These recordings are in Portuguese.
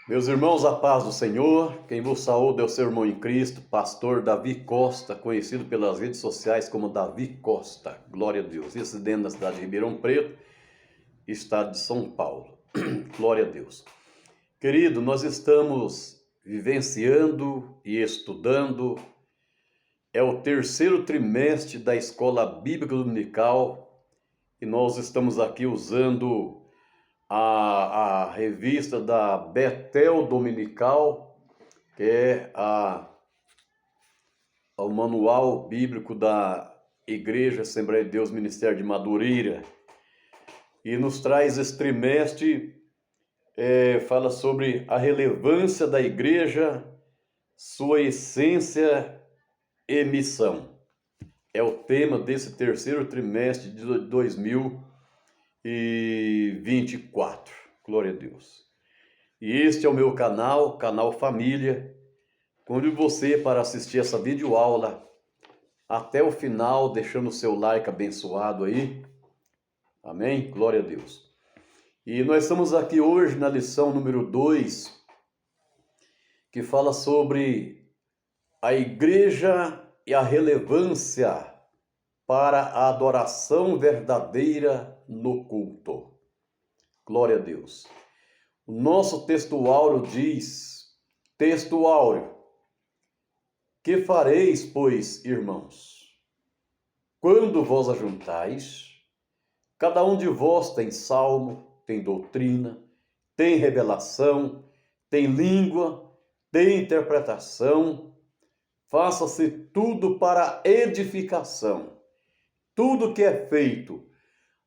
Meus irmãos, a paz do Senhor, quem vos saúda é o seu irmão em Cristo, pastor Davi Costa, conhecido pelas redes sociais como Davi Costa. Glória a Deus. Residente na cidade de Ribeirão Preto, estado de São Paulo. Glória a Deus. Querido, nós estamos vivenciando e estudando, é o terceiro trimestre da Escola Bíblica Dominical e nós estamos aqui usando a revista da Betel Dominical, que é o manual bíblico da Igreja Assembleia de Deus Ministério de Madureira, e nos traz esse trimestre, fala sobre a relevância da igreja, sua essência e missão. É o tema desse terceiro trimestre de 2024. Glória a Deus. E este é o meu canal, Canal Família. Convido você para assistir essa videoaula até o final, deixando o seu like abençoado aí. Amém? Glória a Deus. E nós estamos aqui hoje na lição número 2, que fala sobre a igreja e a relevância para a adoração verdadeira no culto. Glória a Deus. O nosso texto áureo diz, texto áureo: que fareis, pois, irmãos, quando vos ajuntais? Cada um de vós tem salmo, tem doutrina, tem revelação, tem língua, tem interpretação. Faça-se tudo para edificação. Tudo que é feito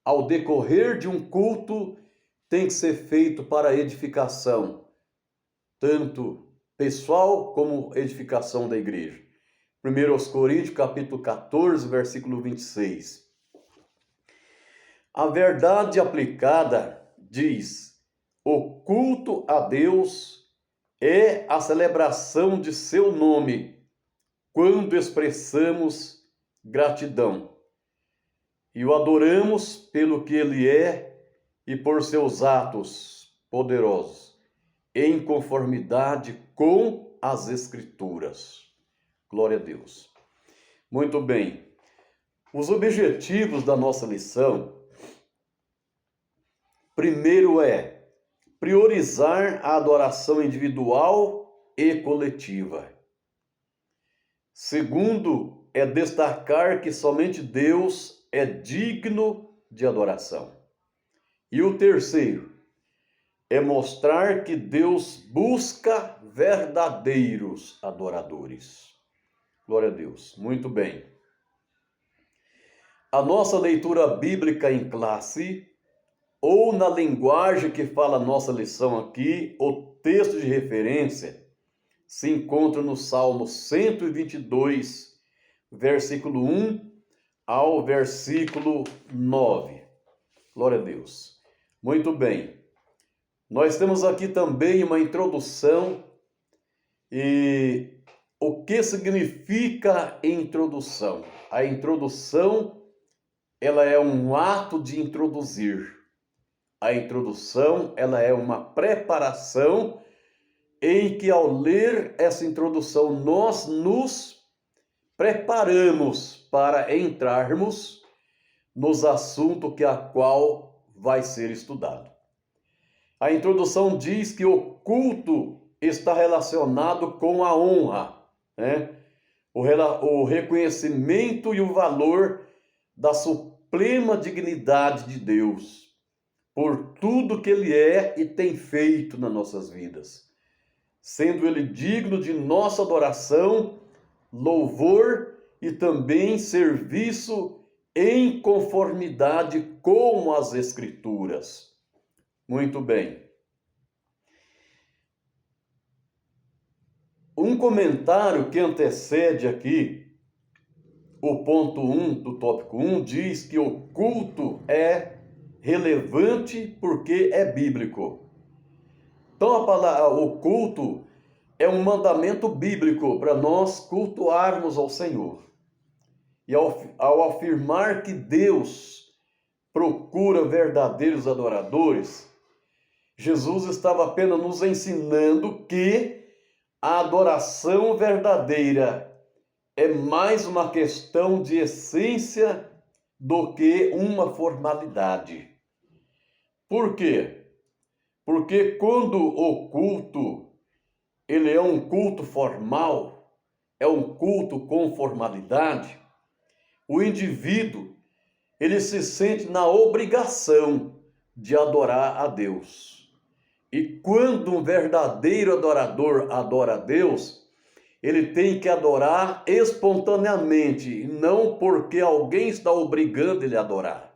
ao decorrer de um culto tem que ser feito para edificação, tanto pessoal como edificação da igreja. 1 Coríntios, capítulo 14, versículo 26. A verdade aplicada diz: o culto a Deus é a celebração de seu nome, quando expressamos gratidão e o adoramos pelo que ele é e por seus atos poderosos, em conformidade com as Escrituras. Glória a Deus. Muito bem. Os objetivos da nossa lição: primeiro é priorizar a adoração individual e coletiva. Segundo é destacar que somente Deus é digno de adoração. E o terceiro é mostrar que Deus busca verdadeiros adoradores. Glória a Deus. Muito bem. A nossa leitura bíblica em classe, ou na linguagem que fala a nossa lição aqui, o texto de referência, se encontra no Salmo 122, versículo 1 ao versículo 9. Glória a Deus. Muito bem. Nós temos aqui também uma introdução. E o que significa introdução? A introdução, ela é um ato de introduzir. A introdução, ela é uma preparação em que, ao ler essa introdução, nós nos preparamos para entrarmos nos assuntos que a qual vai ser estudado. A introdução diz que o culto está relacionado com a honra, né? O reconhecimento e o valor da suprema dignidade de Deus, por tudo que Ele é e tem feito nas nossas vidas, sendo Ele digno de nossa adoração, louvor e também serviço em conformidade com as Escrituras. Muito bem. Um comentário que antecede aqui o ponto 1 do tópico 1 diz que o culto é relevante porque é bíblico. Então o culto é um mandamento bíblico para nós cultuarmos ao Senhor. E ao afirmar que Deus procura verdadeiros adoradores, Jesus estava apenas nos ensinando que a adoração verdadeira é mais uma questão de essência do que uma formalidade. Por quê? Porque quando o culto, ele é um culto formal, é um culto com formalidade, o indivíduo, ele se sente na obrigação de adorar a Deus. E quando um verdadeiro adorador adora a Deus, ele tem que adorar espontaneamente, e não porque alguém está obrigando ele a adorar.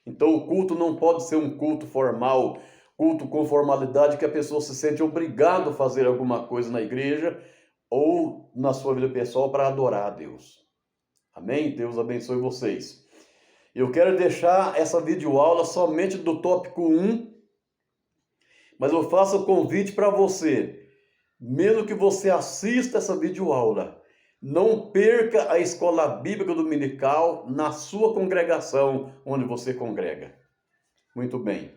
Então o culto não pode ser um culto formal, culto com formalidade, que a pessoa se sente obrigado a fazer alguma coisa na igreja ou na sua vida pessoal para adorar a Deus. Amém? Deus abençoe vocês. Eu quero deixar essa videoaula somente do tópico 1, mas eu faço o convite para você, mesmo que você assista essa videoaula, não perca a escola bíblica dominical na sua congregação, onde você congrega. Muito bem.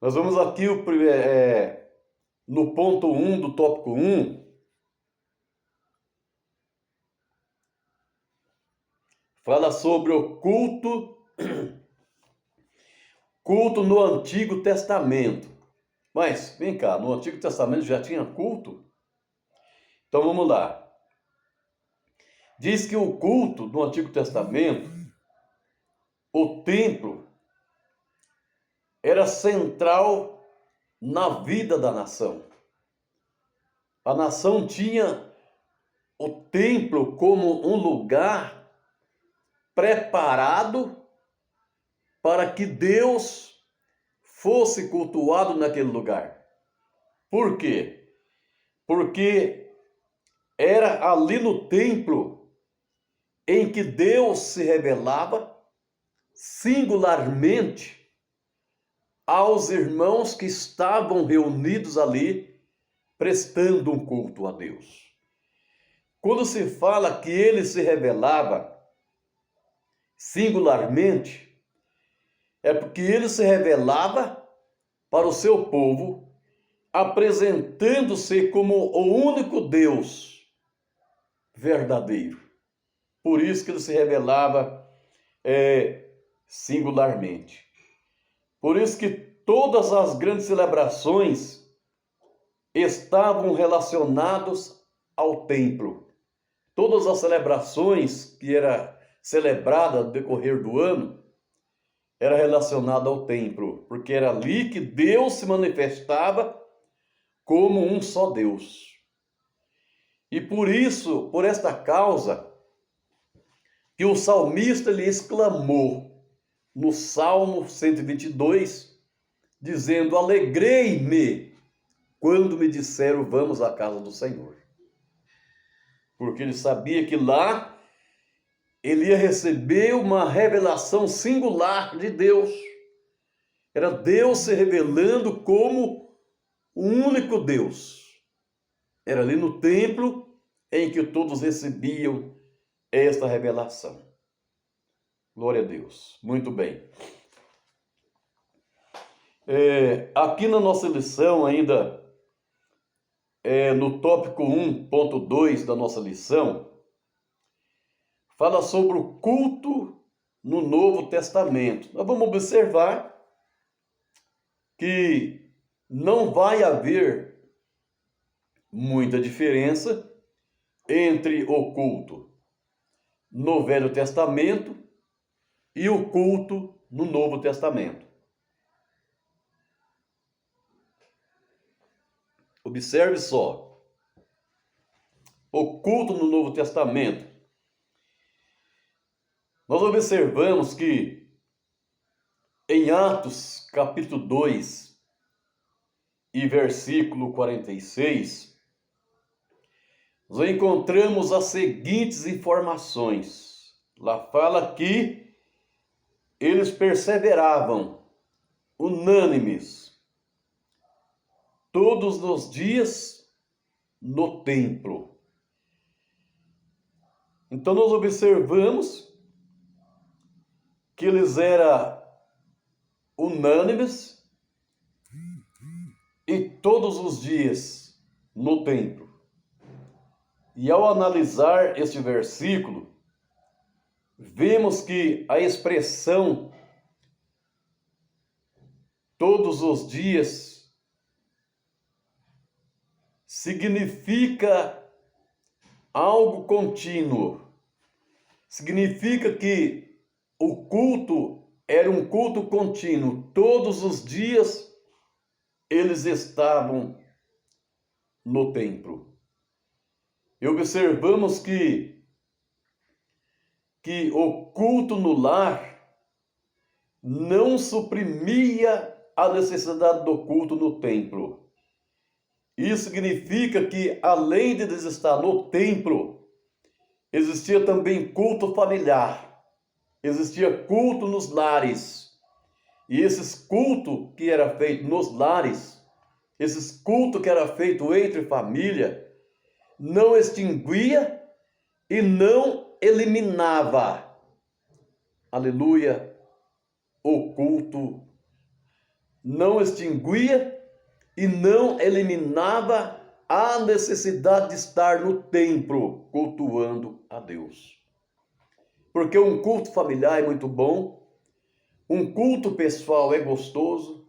Nós vamos aqui no ponto 1 do tópico 1. Fala sobre o culto no Antigo Testamento. Mas, vem cá, no Antigo Testamento já tinha culto? Então vamos lá. Diz que o culto do Antigo Testamento, o templo, era central na vida da nação. A nação tinha o templo como um lugar preparado para que Deus fosse cultuado naquele lugar. Por quê? Porque era ali no templo em que Deus se revelava singularmente aos irmãos que estavam reunidos ali, prestando um culto a Deus. Quando se fala que ele se revelava singularmente, é porque ele se revelava para o seu povo, apresentando-se como o único Deus verdadeiro. Por isso que ele se revelava singularmente. Por isso que todas as grandes celebrações estavam relacionadas ao templo. Todas as celebrações que era celebrada no decorrer do ano era relacionada ao templo, porque era ali que Deus se manifestava como um só Deus. E por isso, por esta causa, que o salmista lhe exclamou no Salmo 122, dizendo: alegrei-me quando me disseram vamos à casa do Senhor. Porque ele sabia que lá ele ia receber uma revelação singular de Deus. Era Deus se revelando como o único Deus. Era ali no templo em que todos recebiam esta revelação. Glória a Deus. Muito bem. Aqui na nossa lição ainda, no tópico 1.2 da nossa lição, fala sobre o culto no Novo Testamento. Nós vamos observar que não vai haver muita diferença entre o culto no Velho Testamento e o culto no Novo Testamento. Observe só. O culto no Novo Testamento. Nós observamos que em Atos capítulo 2 e versículo 46, nós encontramos as seguintes informações. Lá fala que eles perseveravam unânimes todos os dias no templo. Então nós observamos que eles eram unânimes e todos os dias no templo. E ao analisar este versículo, vemos que a expressão todos os dias significa algo contínuo. Significa que o culto era um culto contínuo. Todos os dias eles estavam no templo. E observamos que o culto no lar não suprimia a necessidade do culto no templo. Isso significa que, além de eles estar no templo, existia também culto familiar, existia culto nos lares. E esses cultos que era feito nos lares, esses cultos que era feito entre família, não extinguia e não eliminava, aleluia, o culto. Não extinguia e não eliminava a necessidade de estar no templo cultuando a Deus. Porque um culto familiar é muito bom, um culto pessoal é gostoso,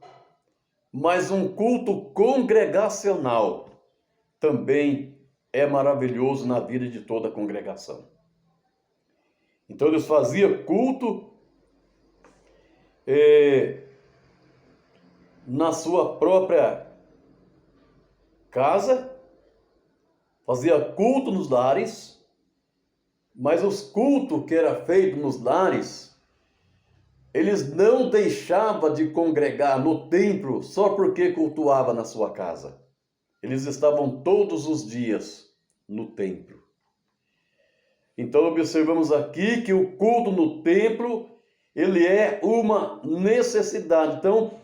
mas um culto congregacional também é maravilhoso na vida de toda a congregação. Então eles faziam culto na sua própria casa, fazia culto nos lares, mas os cultos que era feito nos lares, eles não deixavam de congregar no templo só porque cultuava na sua casa. Eles estavam todos os dias no templo. Então observamos aqui que o culto no templo, ele é uma necessidade. Então,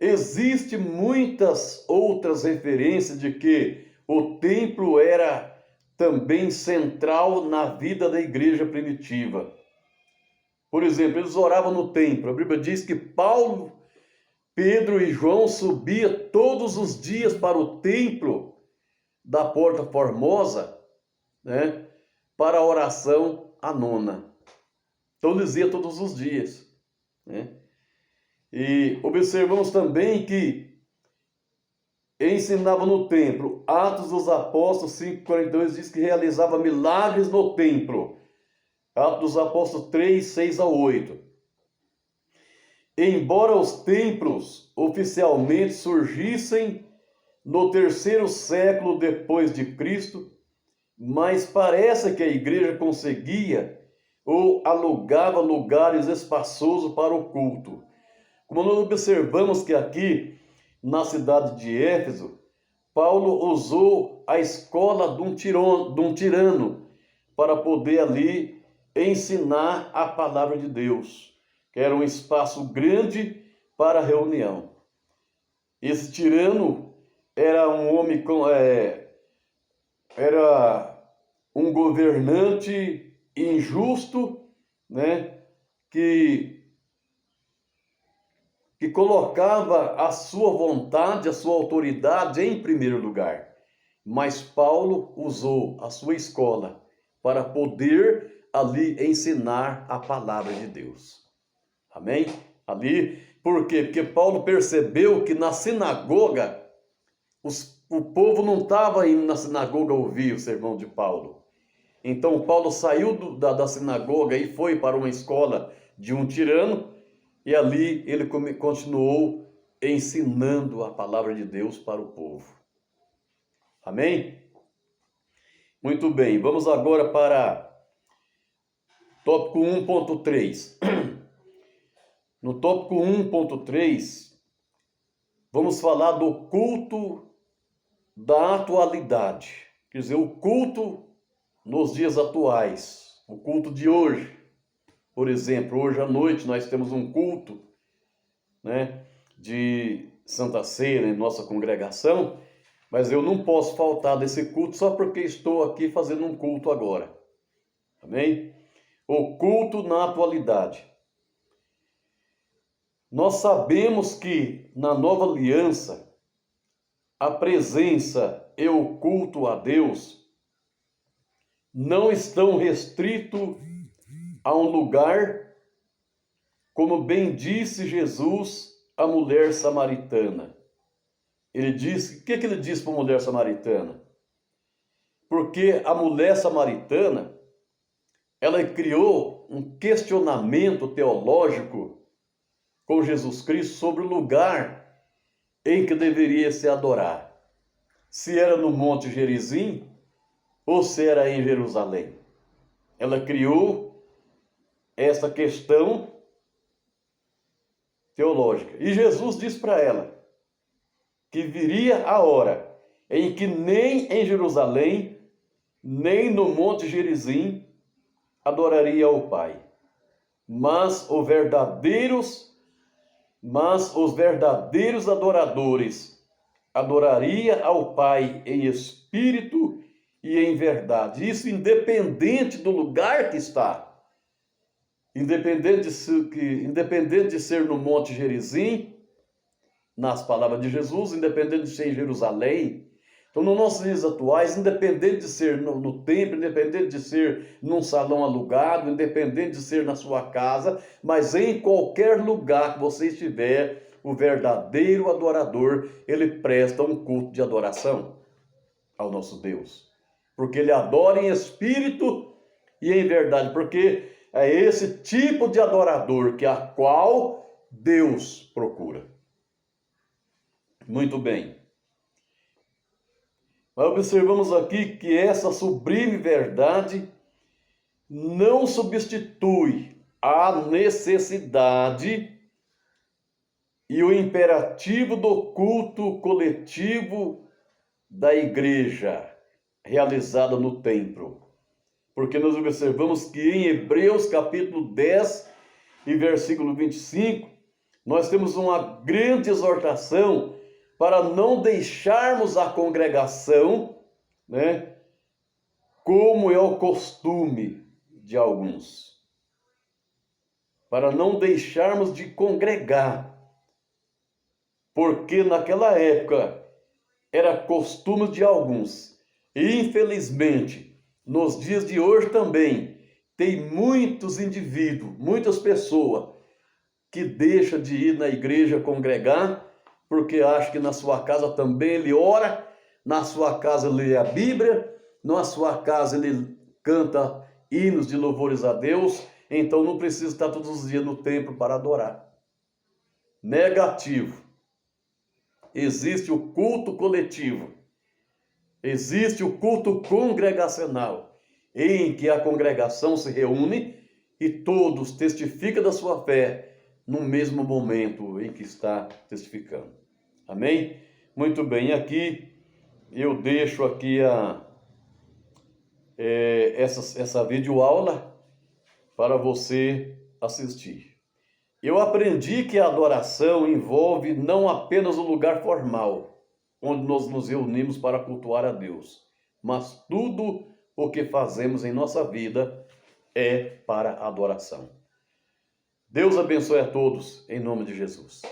existem muitas outras referências de que o templo era também central na vida da igreja primitiva. Por exemplo, eles oravam no templo. A Bíblia diz que Paulo, Pedro e João subiam todos os dias para o templo da Porta Formosa, né, para a oração à nona. Então eles iam todos os dias, né? E observamos também que ensinava no templo. Atos dos Apóstolos 5:42 diz que realizava milagres no templo. Atos dos Apóstolos 3, 6 a 8. Embora os templos oficialmente surgissem no 3º século depois de Cristo, mas parece que a igreja conseguia ou alugava lugares espaçosos para o culto. Como nós observamos que aqui, na cidade de Éfeso, Paulo usou a escola de um tirano para poder ali ensinar a palavra de Deus, que era um espaço grande para reunião. Esse tirano era um homem era um governante injusto, né, que colocava a sua vontade, a sua autoridade em primeiro lugar. Mas Paulo usou a sua escola para poder ali ensinar a palavra de Deus. Amém? Ali, por quê? Porque Paulo percebeu que na sinagoga, o povo não estava indo na sinagoga ouvir o sermão de Paulo. Então Paulo saiu da sinagoga e foi para uma escola de um tirano, e ali ele continuou ensinando a palavra de Deus para o povo. Amém? Muito bem, vamos agora para tópico 1.3. No tópico 1.3, vamos falar do culto da atualidade. Quer dizer, o culto nos dias atuais, o culto de hoje. Por exemplo, hoje à noite nós temos um culto, né, de Santa Ceia em nossa congregação, mas eu não posso faltar desse culto só porque estou aqui fazendo um culto agora. Amém? O culto na atualidade. Nós sabemos que na nova aliança, a presença e o culto a Deus não estão restritos a um lugar, como bem disse Jesus à mulher samaritana. Ele disse, o que ele disse para a mulher samaritana? Porque a mulher samaritana, ela criou um questionamento teológico com Jesus Cristo sobre o lugar em que deveria se adorar. Se era no Monte Gerizim ou se era em Jerusalém. Ela criou essa questão teológica. E Jesus disse para ela que viria a hora em que nem em Jerusalém, nem no Monte Gerizim adoraria ao Pai. Mas os verdadeiros adoradores adoraria ao Pai em espírito e em verdade. Isso independente do lugar que está. Independente de ser no Monte Gerizim, nas palavras de Jesus, independente de ser em Jerusalém. Então, nos nossos dias atuais, independente de ser no templo, independente de ser num salão alugado, independente de ser na sua casa, mas em qualquer lugar que você estiver, o verdadeiro adorador, ele presta um culto de adoração ao nosso Deus. Porque ele adora em espírito e em verdade, porque é esse tipo de adorador que a qual Deus procura. Muito bem. Mas observamos aqui que essa sublime verdade não substitui a necessidade e o imperativo do culto coletivo da igreja realizada no templo. Porque nós observamos que em Hebreus capítulo 10 e versículo 25, nós temos uma grande exortação para não deixarmos a congregação, né, como é o costume de alguns. Para não deixarmos de congregar. Porque naquela época era costume de alguns. E infelizmente, nos dias de hoje também, tem muitos indivíduos, muitas pessoas que deixam de ir na igreja congregar, porque acha que na sua casa também ele ora, na sua casa ele lê a Bíblia, na sua casa ele canta hinos de louvores a Deus, então não precisa estar todos os dias no templo para adorar. Negativo. Existe o culto coletivo, existe o culto congregacional, em que a congregação se reúne e todos testificam da sua fé no mesmo momento em que está testificando. Amém? Muito bem, aqui eu deixo aqui essa videoaula para você assistir. Eu aprendi que a adoração envolve não apenas o lugar formal, onde nós nos reunimos para cultuar a Deus, mas tudo o que fazemos em nossa vida é para adoração. Deus abençoe a todos, em nome de Jesus.